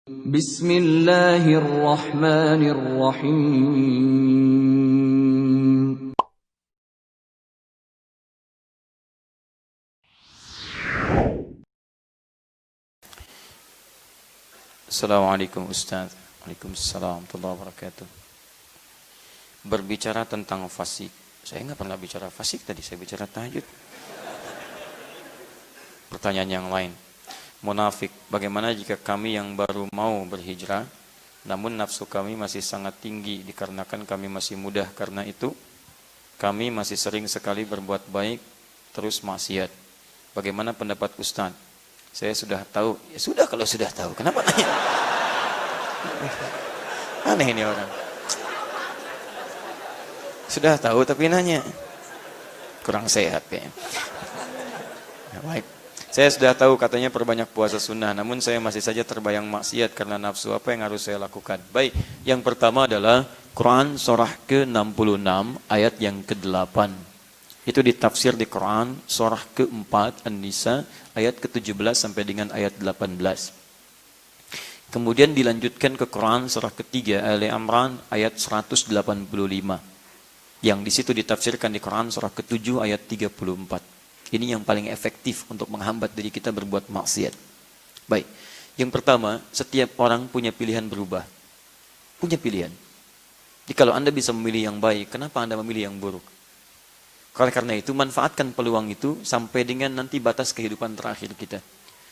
Bismillahirrahmanirrahim. Assalamualaikum Ustaz. Waalaikumsalam warahmatullahi wabarakatuh. Berbicara tentang fasik. Saya nggak pernah bicara fasik tadi, saya bicara tahajud. Pertanyaan yang lain. Munafik, bagaimana jika kami yang baru mau berhijrah, namun nafsu kami masih sangat tinggi dikarenakan kami masih mudah, karena itu kami masih sering sekali berbuat baik, terus maksiat. Bagaimana pendapat Ustaz? Saya sudah tahu. Ya sudah kalau sudah tahu. Kenapa nanya? Aneh ini orang. Sudah tahu tapi nanya. Kurang sehat kayaknya. Ya, baik. Saya sudah tahu katanya perbanyak puasa sunnah, namun saya masih saja terbayang maksiat karena nafsu. Apa yang harus saya lakukan? Baik, yang pertama adalah Quran surah ke-66 ayat yang ke-8. Itu ditafsir di Quran surah ke-4 An-Nisa ayat ke-17 sampai dengan ayat 18. Kemudian dilanjutkan ke Quran surah ke-3 Ali Imran ayat 185. Yang di situ ditafsirkan di Quran surah ke-7 ayat 34. Ini yang paling efektif untuk menghambat diri kita berbuat maksiat. Baik, yang pertama, setiap orang punya pilihan berubah. Punya pilihan. Jadi kalau Anda bisa memilih yang baik, kenapa Anda memilih yang buruk? Karena itu, manfaatkan peluang itu sampai dengan nanti batas kehidupan terakhir kita.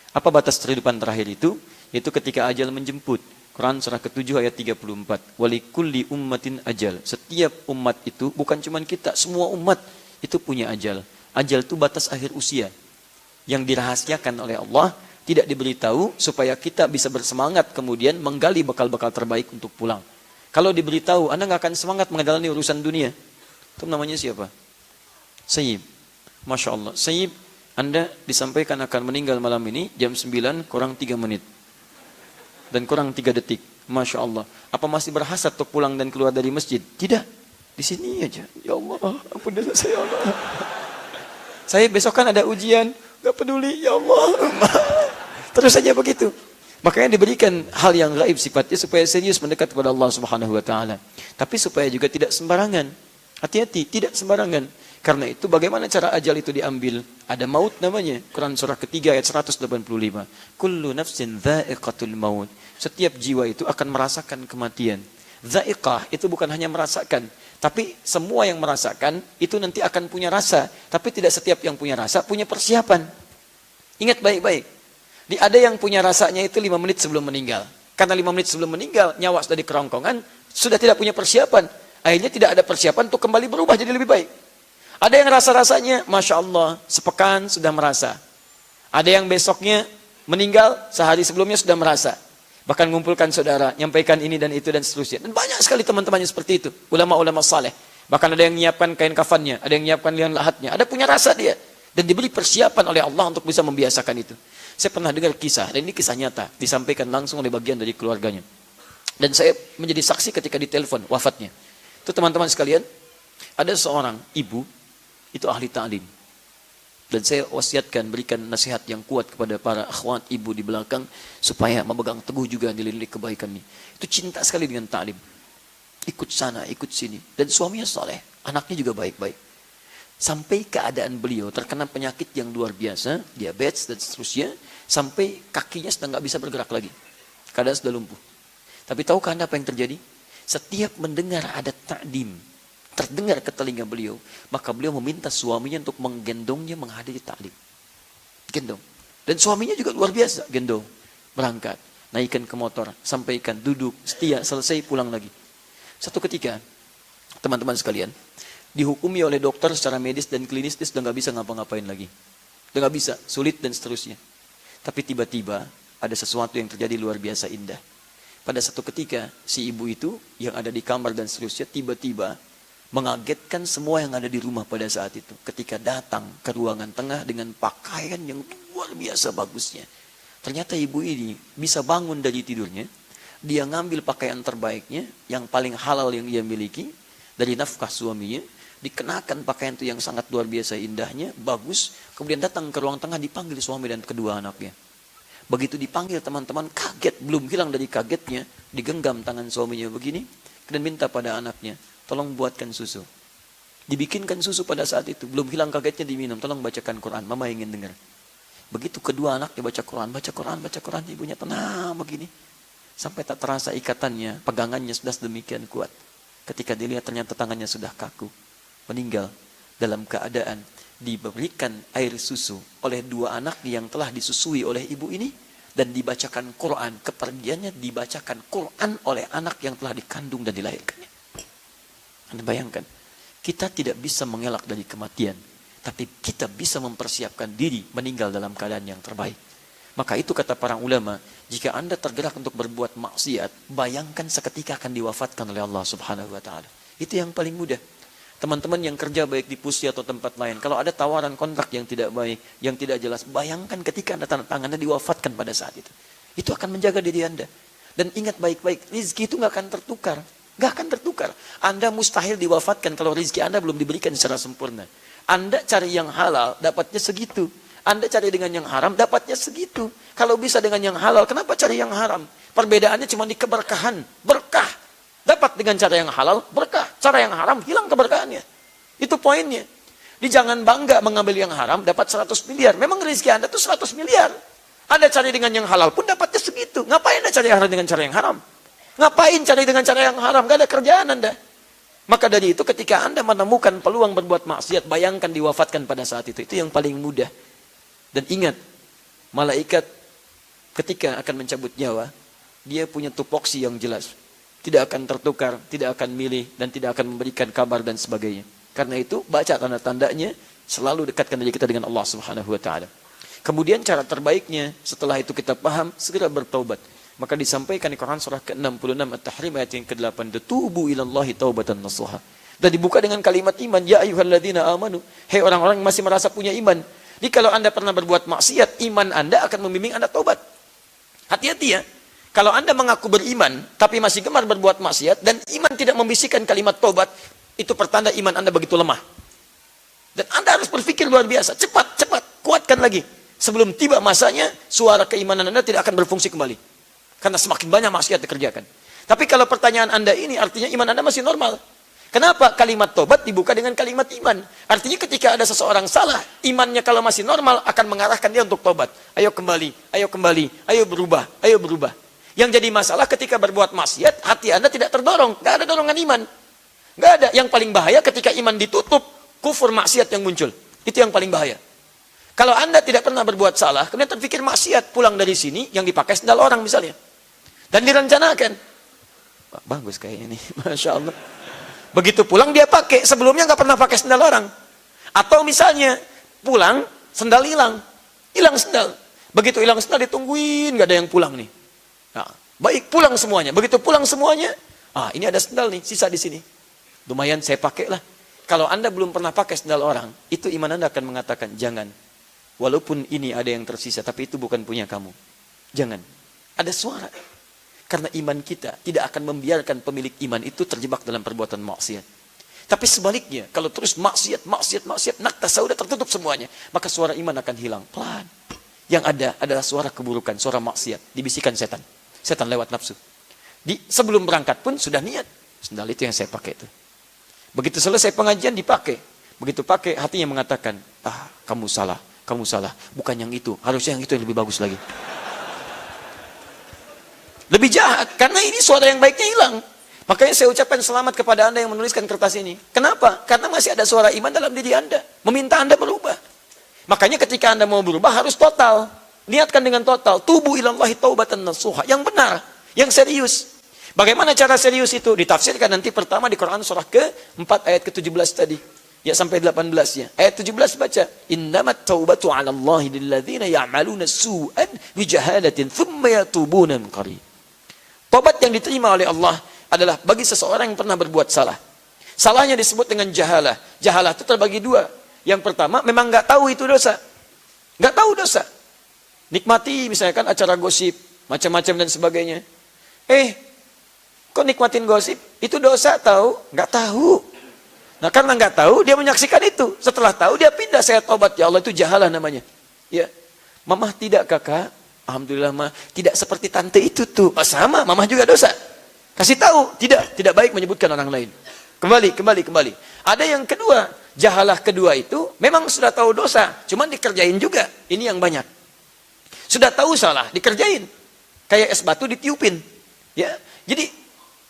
Apa batas kehidupan terakhir itu? Yaitu ketika ajal menjemput. Quran surah ke-7 ayat 34. Walikulli ummatin ajal. Setiap umat itu, bukan cuma kita, semua umat itu punya ajal. Ajal itu batas akhir usia yang dirahasiakan oleh Allah, tidak diberitahu supaya kita bisa bersemangat kemudian menggali bekal-bekal terbaik untuk pulang. Kalau diberitahu, Anda nggak akan semangat menjalani urusan dunia. Itu namanya siapa? Sayyib. Masya Allah. Sayyib, Anda disampaikan akan meninggal malam ini jam 9 kurang 3 menit. Dan kurang 3 detik. Masya Allah. Apa masih berhasrat untuk pulang dan keluar dari masjid? Tidak. Di sini aja. Ya Allah, ampunilah saya, Allah. Saya besok kan ada ujian, gak peduli, ya Allah. Terus saja begitu. Makanya diberikan hal yang gaib sifatnya supaya serius mendekat kepada Allah Subhanahu wa taala. Tapi supaya juga tidak sembarangan. Hati-hati, tidak sembarangan. Karena itu bagaimana cara ajal itu diambil? Ada maut namanya. Quran surah ketiga ayat 185. Kullu nafsin dha'iqatul maut. Setiap jiwa itu akan merasakan kematian. Dha'iqah itu bukan hanya merasakan, tapi semua yang merasakan itu nanti akan punya rasa. Tapi tidak setiap yang punya rasa punya persiapan. Ingat baik-baik. Ada yang punya rasanya itu 5 menit sebelum meninggal. Karena 5 menit sebelum meninggal, nyawa sudah di kerongkongan, sudah tidak punya persiapan. Akhirnya tidak ada persiapan untuk kembali berubah jadi lebih baik. Ada yang rasa-rasanya, Masya Allah, sepekan sudah merasa. Ada yang besoknya meninggal, sehari sebelumnya sudah merasa. Bahkan mengumpulkan saudara, nyampaikan ini dan itu dan seterusnya. Dan banyak sekali teman-temannya seperti itu. Ulama-ulama saleh. Bahkan ada yang menyiapkan kain kafannya, ada yang menyiapkan liang lahatnya. Ada punya rasa dia. Dan diberi persiapan oleh Allah untuk bisa membiasakan itu. Saya pernah dengar kisah, dan ini kisah nyata. Disampaikan langsung oleh bagian dari keluarganya. Dan saya menjadi saksi ketika ditelepon wafatnya. Itu teman-teman sekalian, ada seorang ibu, itu ahli ta'lim. Dan saya wasiatkan, berikan nasihat yang kuat kepada para akhwat ibu di belakang, supaya memegang teguh juga nilai-nilai kebaikan ini. Itu cinta sekali dengan ta'lim. Ikut sana, ikut sini. Dan suaminya saleh, anaknya juga baik-baik. Sampai keadaan beliau terkena penyakit yang luar biasa, diabetes dan seterusnya, sampai kakinya sudah nggak bisa bergerak lagi. Keadaan sudah lumpuh. Tapi tahukah Anda apa yang terjadi? Setiap mendengar ada ta'lim, terdengar ke telinga beliau, maka beliau meminta suaminya untuk menggendongnya menghadiri ta'lim. Gendong. Dan suaminya juga luar biasa, gendong. Berangkat, naikkan ke motor, sampaikan, duduk, setia, selesai, pulang lagi. Satu ketika, teman-teman sekalian, dihukumi oleh dokter secara medis dan klinis, dia sudah nggak bisa ngapa-ngapain lagi. Sudah nggak bisa, sulit dan seterusnya. Tapi tiba-tiba, ada sesuatu yang terjadi luar biasa indah. Pada satu ketika, si ibu itu, yang ada di kamar dan seterusnya, tiba-tiba, mengagetkan semua yang ada di rumah pada saat itu. Ketika datang ke ruangan tengah dengan pakaian yang luar biasa bagusnya. Ternyata ibu ini bisa bangun dari tidurnya. Dia ngambil pakaian terbaiknya, yang paling halal yang dia miliki, dari nafkah suaminya. Dikenakan pakaian itu yang sangat luar biasa indahnya, bagus. Kemudian datang ke ruang tengah, dipanggil suami dan kedua anaknya. Begitu dipanggil teman-teman kaget, belum hilang dari kagetnya, digenggam tangan suaminya begini dan minta pada anaknya, tolong buatkan susu. Dibikinkan susu pada saat itu, belum hilang kagetnya diminum, tolong bacakan Quran, mama ingin dengar. Begitu kedua anaknya baca Quran, ibunya tenang begini. Sampai tak terasa ikatannya, pegangannya sudah sedemikian kuat. Ketika dilihat ternyata tangannya sudah kaku, meninggal dalam keadaan diberikan air susu oleh dua anak yang telah disusui oleh ibu ini, dan dibacakan Quran, kepergiannya dibacakan Quran oleh anak yang telah dikandung dan dilahirkannya. Anda bayangkan, kita tidak bisa mengelak dari kematian, tapi kita bisa mempersiapkan diri meninggal dalam keadaan yang terbaik. Maka itu kata para ulama, jika Anda tergerak untuk berbuat maksiat, bayangkan seketika akan diwafatkan oleh Allah Subhanahu wa taala. Itu yang paling mudah. Teman-teman yang kerja baik di Pusi atau tempat lain, kalau ada tawaran kontrak yang tidak baik, yang tidak jelas, bayangkan ketika Anda tanda tangan, Anda diwafatkan pada saat itu. Itu akan menjaga diri Anda. Dan ingat baik-baik, rezeki itu nggak akan tertukar. Nggak akan tertukar. Anda mustahil diwafatkan kalau rezeki Anda belum diberikan secara sempurna. Anda cari yang halal, dapatnya segitu. Anda cari dengan yang haram, dapatnya segitu. Kalau bisa dengan yang halal, kenapa cari yang haram? Perbedaannya cuma di keberkahan. Berkah. Dapat dengan cara yang halal, berkah. Cara yang haram, hilang keberkahannya. Itu poinnya. Di jangan bangga mengambil yang haram, dapat 100 miliar. Memang rezeki Anda itu 100 miliar. Anda cari dengan yang halal pun dapatnya segitu. Ngapain Anda cari yang halal dengan cara yang haram? Ngapain cari dengan cara yang haram? Gak ada kerjaan Anda. Maka dari itu ketika Anda menemukan peluang berbuat maksiat, bayangkan diwafatkan pada saat itu. Itu yang paling mudah. Dan ingat, malaikat ketika akan mencabut nyawa, dia punya tupoksi yang jelas. Tidak akan tertukar, tidak akan milih, dan tidak akan memberikan kabar dan sebagainya. Karena itu, baca tanda-tandanya, selalu dekatkan diri kita dengan Allah Subhanahu wa taala. Kemudian cara terbaiknya, setelah itu kita paham, segera bertaubat. Maka disampaikan di Quran surah ke-66 At-Tahrim ayat yang ke-8, "Tubu ilallahi taubatan nasuha." Dan dibuka dengan kalimat iman, "Ya ayyuhalladzina amanu." Hei orang-orang yang masih merasa punya iman. Jadi kalau Anda pernah berbuat maksiat, iman Anda akan membimbing Anda taubat. Hati-hati ya. Kalau Anda mengaku beriman, tapi masih gemar berbuat maksiat, dan iman tidak membisikkan kalimat taubat, itu pertanda iman Anda begitu lemah. Dan Anda harus berpikir luar biasa. Cepat, kuatkan lagi. Sebelum tiba masanya, suara keimanan Anda tidak akan berfungsi kembali. Karena semakin banyak maksiat dikerjakan. Tapi kalau pertanyaan Anda ini, artinya iman Anda masih normal. Kenapa kalimat tobat dibuka dengan kalimat iman? Artinya ketika ada seseorang salah, imannya kalau masih normal akan mengarahkan dia untuk tobat. Ayo kembali, ayo berubah. Yang jadi masalah ketika berbuat maksiat, hati Anda tidak terdorong. Gak ada dorongan iman. Gak ada. Yang paling bahaya ketika iman ditutup, kufur maksiat yang muncul. Itu yang paling bahaya. Kalau Anda tidak pernah berbuat salah, kemudian terpikir maksiat, pulang dari sini, yang dipakai sendal orang misalnya. Dan direncanakan. Bagus kayaknya nih, Masya Allah. Begitu pulang dia pakai, sebelumnya nggak pernah pakai sendal orang. Atau misalnya, pulang, sendal hilang. Hilang sendal. Begitu hilang sendal ditungguin, nggak ada yang pulang nih. Nah, baik pulang semuanya. Begitu pulang semuanya, ini ada sendal nih, sisa di sini. Lumayan saya pakai lah. Kalau Anda belum pernah pakai sendal orang, itu iman Anda akan mengatakan, jangan. Walaupun ini ada yang tersisa, tapi itu bukan punya kamu. Jangan. Ada suara. Karena iman kita tidak akan membiarkan pemilik iman itu terjebak dalam perbuatan maksiat. Tapi sebaliknya, kalau terus maksiat, nakta sudah tertutup semuanya, maka suara iman akan hilang. Pelan. Yang ada adalah suara keburukan, suara maksiat. Dibisikkan setan. Setan lewat nafsu. Sebelum berangkat pun sudah niat. Sendal itu yang saya pakai itu. Begitu selesai pengajian dipakai. Begitu pakai, hatinya mengatakan, kamu salah. Bukan yang itu. Harusnya yang itu yang lebih bagus lagi. Lebih jahat. Karena ini suara yang baiknya hilang. Makanya saya ucapkan selamat kepada Anda yang menuliskan kertas ini. Kenapa? Karena masih ada suara iman dalam diri Anda. Meminta Anda berubah. Makanya ketika Anda mau berubah harus total. Niatkan dengan total. Tubu ilallahi taubatan nasuha. Yang benar. Yang serius. Bagaimana cara serius itu? Ditafsirkan nanti pertama di Quran surah ke-4 ayat ke-17 tadi. Ya sampai 18 ya. Ayat 17 baca. Innamat taubatu 'ala Allahi lilladzina ya'maluna su'an bijahalatin thumma yatubuna min qarib. Tobat yang diterima oleh Allah adalah bagi seseorang yang pernah berbuat salah. Salahnya disebut dengan jahalah. Jahalah itu terbagi dua. Yang pertama memang nggak tahu itu dosa. Nggak tahu dosa. Nikmati misalkan acara gosip, macam-macam dan sebagainya. Kok nikmatin gosip? Itu dosa tahu? Nggak tahu. Nah karena nggak tahu, dia menyaksikan itu. Setelah tahu, dia pindah, saya tobat. Ya Allah, itu jahalah namanya. Ya, mamah tidak kakak, Alhamdulillah mah tidak seperti tante itu tuh. Oh, sama, mama juga dosa. Kasih tahu, tidak baik menyebutkan orang lain. Kembali. Ada yang kedua, jahalah kedua itu memang sudah tahu dosa, cuman dikerjain juga. Ini yang banyak. Sudah tahu salah, dikerjain. Kayak es batu ditiupin. Ya. Jadi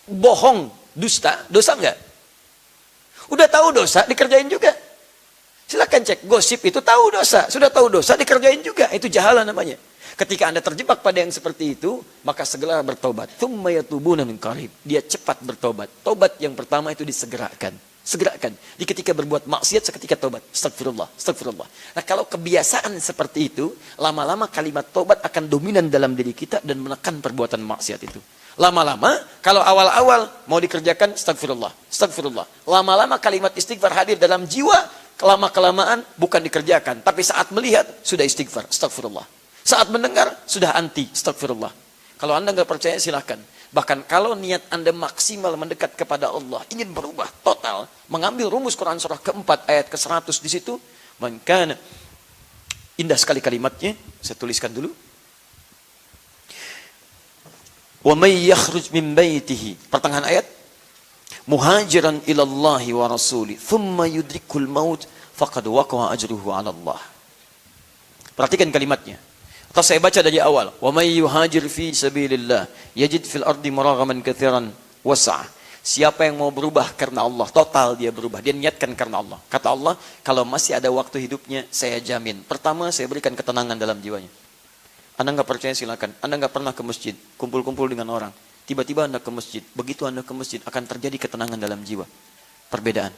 bohong, dusta, dosa enggak? Udah tahu dosa, dikerjain juga. Silakan cek, gosip itu tahu dosa. Sudah tahu dosa, dikerjain juga. Itu jahalah namanya. Ketika Anda terjebak pada yang seperti itu, maka segera bertobat. Tsumma yatubuna min qarib. Dia cepat bertobat. Tobat yang pertama itu disegerakan. Segerakan. Di ketika berbuat maksiat, seketika tobat. Astagfirullah, astagfirullah. Nah, kalau kebiasaan seperti itu, lama-lama kalimat tobat akan dominan dalam diri kita dan menekan perbuatan maksiat itu. Lama-lama, kalau awal-awal mau dikerjakan, astagfirullah, astagfirullah. Lama-lama kalimat istighfar hadir dalam jiwa, kelama-kelamaan bukan dikerjakan. Tapi saat melihat, sudah istighfar, astagfirullah. Saat mendengar, sudah anti, astagfirullah. Kalau Anda nggak percaya, silahkan. Bahkan kalau niat Anda maksimal mendekat kepada Allah, ingin berubah total, mengambil rumus Quran surah keempat, ayat ke-100 di situ, maka indah sekali kalimatnya, saya tuliskan dulu. Wa may yakhruj min baitihi, pertengahan ayat, muhajiran ilallahi wa rasuli, thumma yudrikul maut, faqad waqa'a ajruhu 'ala Allah. Perhatikan kalimatnya. Atau saya baca dari awal. Wa may yuhajir fi sabilillah yajid fil ardi maragaman katsiran was'a. Siapa yang mau berubah karena Allah, total dia berubah. Dia niatkan karena Allah. Kata Allah, kalau masih ada waktu hidupnya, saya jamin. Pertama, saya berikan ketenangan dalam jiwanya. Anda nggak percaya, silakan. Anda nggak pernah ke masjid, kumpul-kumpul dengan orang. Tiba-tiba Anda ke masjid. Begitu Anda ke masjid, akan terjadi ketenangan dalam jiwa. Perbedaan.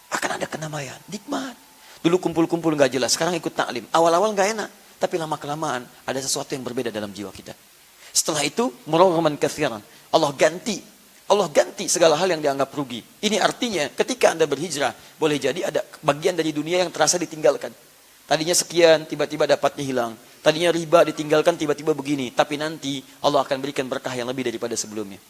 Akan ada kenamaian, nikmat. Dulu kumpul-kumpul nggak jelas, sekarang ikut taklim. Awal-awal nggak enak. Tapi lama-kelamaan ada sesuatu yang berbeda dalam jiwa kita. Setelah itu, muraghaman katsiran. Allah ganti segala hal yang dianggap rugi. Ini artinya ketika Anda berhijrah, boleh jadi ada bagian dari dunia yang terasa ditinggalkan. Tadinya sekian, tiba-tiba dapatnya hilang. Tadinya riba ditinggalkan, tiba-tiba begini. Tapi nanti Allah akan berikan berkah yang lebih daripada sebelumnya.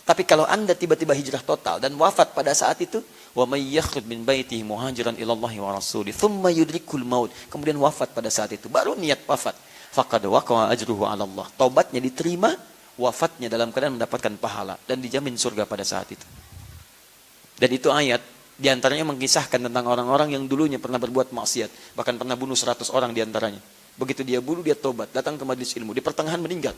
Tapi kalau Anda tiba-tiba hijrah total dan wafat pada saat itu, wa may yakhruj min baitihi muhajiran ilallahi wa rasuli thumma yudrikul maut, kemudian wafat pada saat itu, baru niat wafat, faqad waqa'a ajruhu 'ala Allah. Taubatnya diterima, wafatnya dalam keadaan mendapatkan pahala dan dijamin surga pada saat itu. Dan itu ayat diantaranya mengisahkan tentang orang-orang yang dulunya pernah berbuat maksiat, bahkan pernah bunuh 100 orang diantaranya. Begitu dia bunuh, dia tobat, datang ke majelis ilmu, di pertengahan meninggal.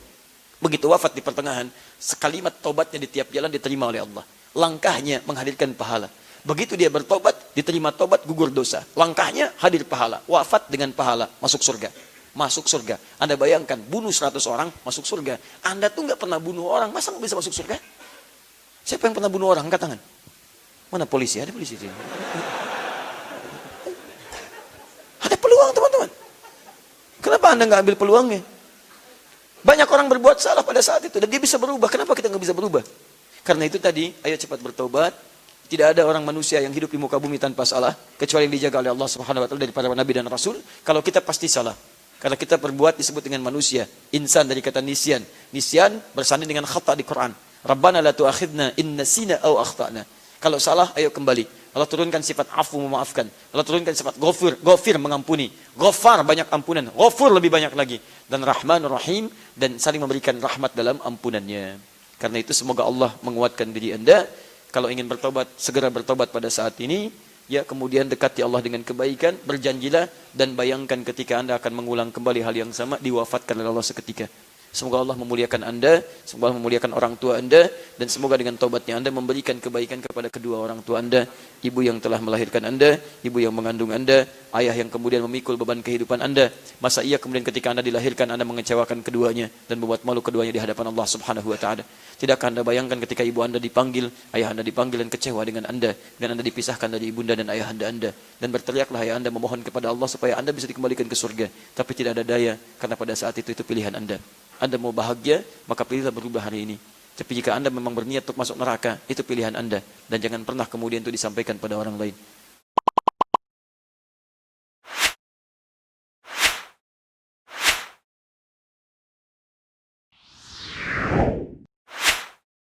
Begitu wafat di pertengahan, sekalimat tobatnya di tiap jalan diterima oleh Allah. Langkahnya menghadirkan pahala. Begitu dia bertobat, diterima tobat, gugur dosa. Langkahnya hadir pahala. Wafat dengan pahala, masuk surga. Masuk surga. Anda bayangkan, bunuh 100 orang, masuk surga. Anda tuh nggak pernah bunuh orang, masa nggak bisa masuk surga? Siapa yang pernah bunuh orang? Angkat tangan. Mana polisi? Ada polisi. Ada peluang, teman-teman. Kenapa Anda nggak ambil peluangnya? Banyak orang berbuat salah pada saat itu dan dia bisa berubah. Kenapa kita nggak bisa berubah? Karena itu tadi, ayo cepat bertobat. Tidak ada orang manusia yang hidup di muka bumi tanpa salah, kecuali yang dijaga oleh Allah Subhanahu wa taala dari para nabi dan rasul. Kalau kita pasti salah. Karena kita berbuat disebut dengan manusia. Insan dari kata nisyan. Nisyan bersanding dengan khata di Quran. Rabbana la tu'akhidna in nasina aw akhtana. Kalau salah, ayo kembali. Allah turunkan sifat afu, memaafkan. Allah turunkan sifat ghafir, mengampuni. Ghafar, banyak ampunan. Ghafur, lebih banyak lagi. Dan Rahman, Rahim, dan saling memberikan rahmat dalam ampunannya. Karena itu semoga Allah menguatkan diri Anda. Kalau ingin bertobat, segera bertobat pada saat ini. Ya, kemudian dekati Allah dengan kebaikan, berjanjilah, dan bayangkan ketika Anda akan mengulang kembali hal yang sama, diwafatkan oleh Allah seketika. Semoga Allah memuliakan Anda, semoga Allah memuliakan orang tua Anda, dan semoga dengan taubatnya Anda memberikan kebaikan kepada kedua orang tua Anda, ibu yang telah melahirkan Anda, ibu yang mengandung Anda, ayah yang kemudian memikul beban kehidupan Anda. Masa iya kemudian ketika Anda dilahirkan Anda mengecewakan keduanya dan membuat malu keduanya di hadapan Allah Subhanahu wa taala? Tidakkah Anda bayangkan ketika ibu Anda dipanggil, ayah Anda dipanggil dan kecewa dengan Anda, dan Anda dipisahkan dari ibunda dan ayah Anda, dan berteriaklah ayah Anda memohon kepada Allah supaya Anda bisa dikembalikan ke surga, tapi tidak ada daya karena pada saat itu pilihan Anda. Anda mau bahagia, maka pilihlah berubah hari ini. Tapi jika Anda memang berniat untuk masuk neraka, itu pilihan Anda. Dan jangan pernah kemudian itu disampaikan pada orang lain.